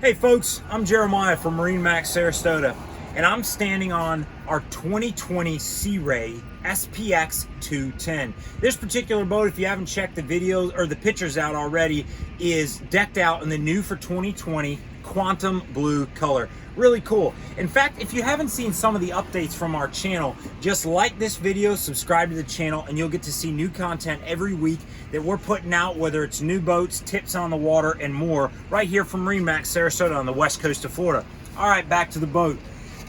Hey folks, I'm Jeremiah from MarineMax Sarasota, and I'm standing on our 2020 Sea Ray SPX 210. This particular boat, if you haven't checked the videos or the pictures out already, is decked out in the new for 2020 quantum blue color. Really cool. In fact, if you haven't seen some of the updates from our channel, just like this video, subscribe to the channel, and you'll get to see new content every week that we're putting out, whether it's new boats, tips on the water, and more, right here from MarineMax Sarasota on the west coast of Florida. All right, back to the boat.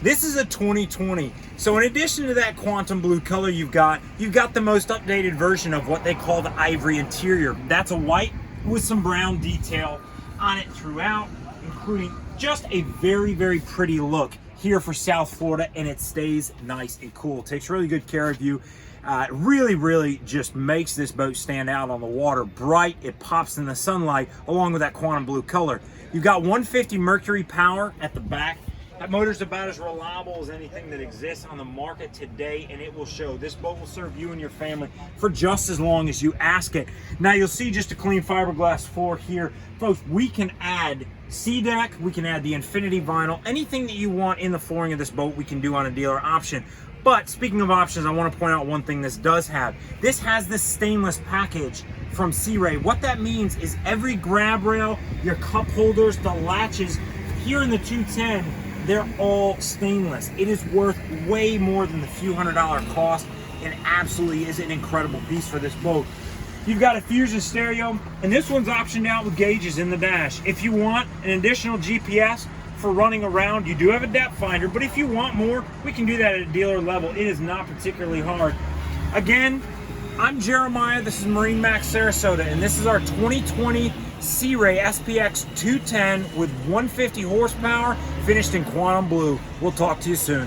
This is a 2020. So in addition to that quantum blue color you've got the most updated version of what they call the ivory interior. That's a white with some brown detail on it throughout, including just a very, very pretty look here for South Florida, and it stays nice and cool. It takes really good care of you. It really just makes this boat stand out on the water. Bright, it pops in the sunlight along with that quantum blue color. You've got 150 Mercury power at the back. That motor's about as reliable as anything that exists on the market today, and it will show. This boat will serve you and your family for just as long as you ask it. Now you'll see just a clean fiberglass floor here. Folks, we can add sea deck, we can add the infinity vinyl, anything that you want in the flooring of this boat we can do on a dealer option. But speaking of options, I want to point out one thing this does have. This has this stainless package from Sea Ray. What that means is every grab rail, your cup holders, the latches here in the 210, they're all stainless. It is worth way more than the few $100 cost, and absolutely is an incredible piece for this boat. You've got a Fusion stereo, and this one's optioned out with gauges in the dash. If you want an additional GPS for running around, you do have a depth finder, but if you want more, we can do that at a dealer level. It is not particularly hard. Again, I'm Jeremiah, this is MarineMax Sarasota, and this is our 2020 Sea Ray SPX 210 with 150 horsepower, finished in quantum blue. We'll talk to you soon.